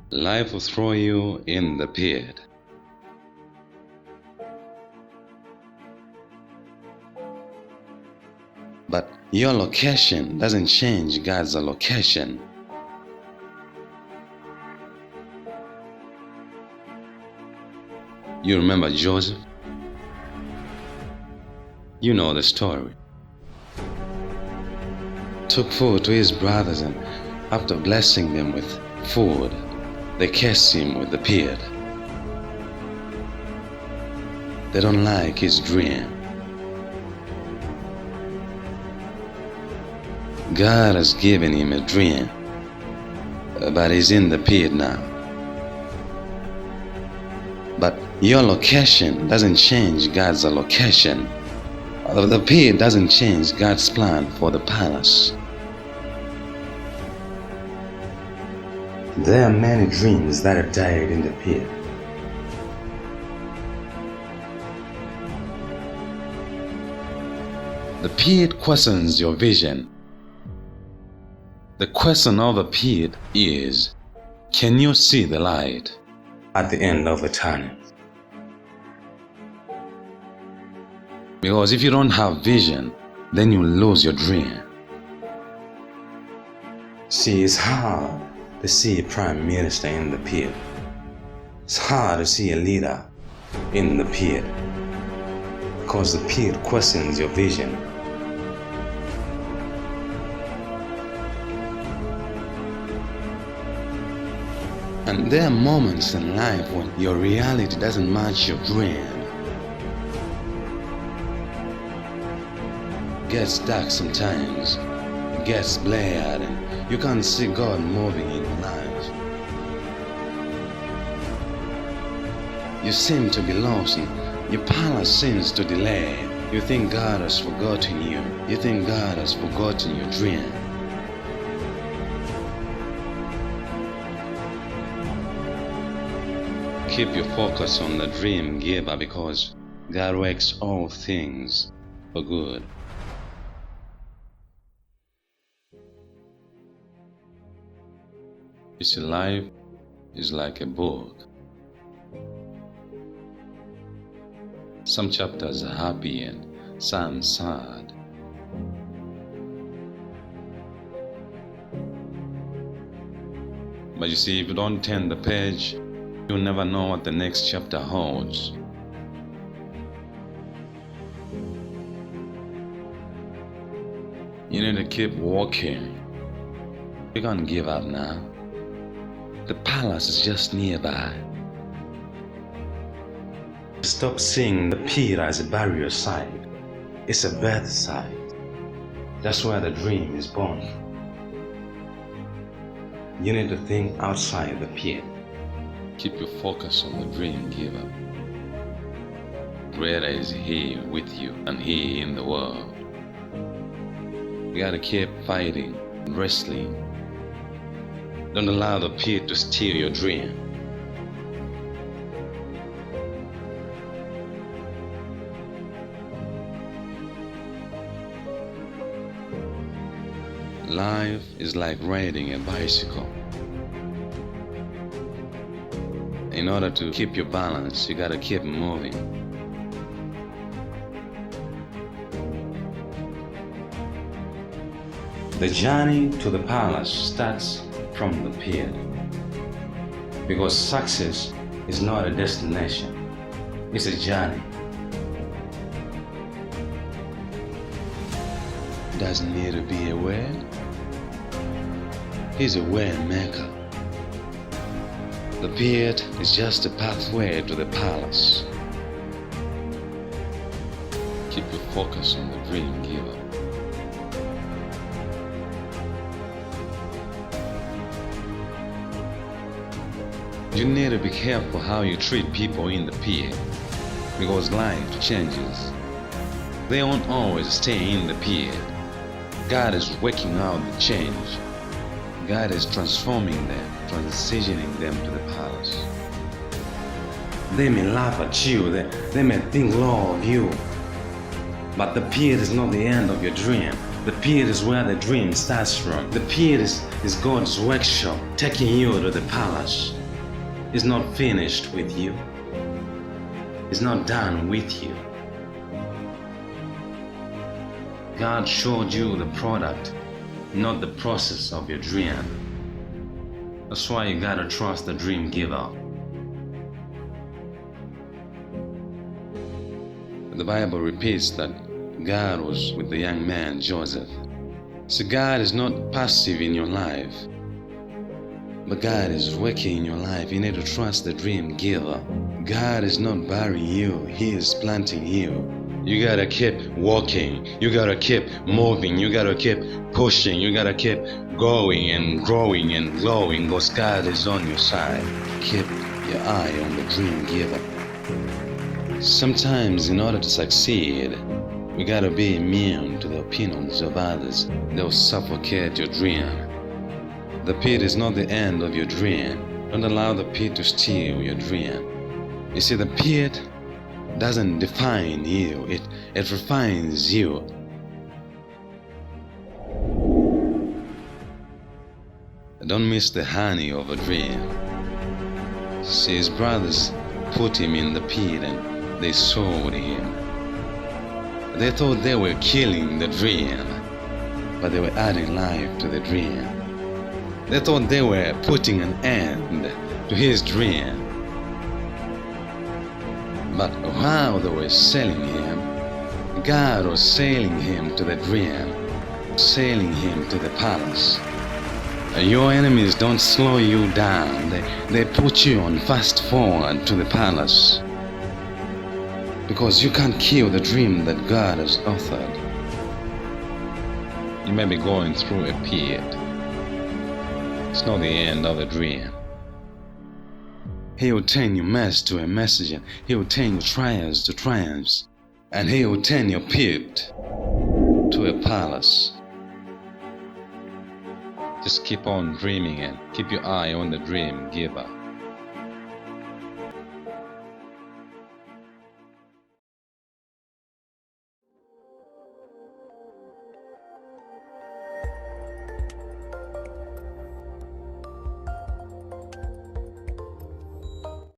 Life will throw you in the pit. But your location doesn't change God's location. You remember Joseph? You know the story. Took food to his brothers, and after blessing them with food, they cast him with the pit. They don't like his dream. God has given him a dream, but he's in the pit now. But your location doesn't change God's location. The pit doesn't change God's plan for the palace. There are many dreams that have died in the pit. The pit questions your vision. The question of the pit is, can you see the light at the end of the tunnel? Because if you don't have vision, then you lose your dream. See, it's hard to see a prime minister in the pit. It's hard to see a leader in the pit, because the pit questions your vision. And there are moments in life when your reality doesn't match your dream. It gets dark sometimes, it gets blared, and you can't see God moving in your life. You seem to be lost, and your palace seems to delay. You think God has forgotten you. You think God has forgotten your dream. Keep your focus on the dream giver, because God works all things for good. You see, life is like a book. Some chapters are happy and some sad. But you see, if you don't turn the page, you'll never know what the next chapter holds. You need to keep walking. You can't give up now. The palace is just nearby. Stop seeing the pit as a barrier site. It's a birth site. That's where the dream is born. You need to think outside the pit. Keep your focus on the dream giver. Greater is He with you than He in the world. You gotta keep fighting and wrestling. Don't allow the pit to steal your dream. Life is like riding a bicycle. In order to keep your balance, you gotta keep moving. The journey to the palace starts from the pit, because success is not a destination, it's a journey. Doesn't need to be a word. He's a word maker. The pit is just a pathway to the palace. Keep your focus on the dream giver. You need to be careful how you treat people in the pit, because life changes. They won't always stay in the pit. God is working out the change. God is transforming them, transitioning them to the palace. They may laugh at you, they may think low of you, but the pit is not the end of your dream. The pit is where the dream starts from. The pit is God's workshop, taking you to the palace. is not finished with you, is not done with you. God showed you the product, not the process of your dream. That's why you gotta trust the dream giver. The Bible repeats that God was with the young man Joseph. So God is not passive in your life, but God is working in your life. You need to trust the dream giver. God is not burying you, He is planting you. You gotta keep walking, you gotta keep moving, you gotta keep pushing, you gotta keep going and growing and glowing, because God is on your side. Keep your eye on the dream giver. Sometimes in order to succeed, we gotta be immune to the opinions of others. They'll suffocate your dream. The pit is not the end of your dream. Don't allow the pit to steal your dream. You see, the pit doesn't define you, it refines you. Don't miss the honey of a dream. See, his brothers put him in the pit and they sold him. They thought they were killing the dream, but they were adding life to the dream. They thought they were putting an end to his dream. But while they were selling him, God was sailing him to the dream, sailing him to the palace. Your enemies don't slow you down, they put you on fast forward to the palace. Because you can't kill the dream that God has authored. You may be going through a pit. It's not the end of the dream. He will turn your mess to a message, and He will turn your trials to triumphs, and He will turn your pit to a palace. Just keep on dreaming and keep your eye on the dream giver.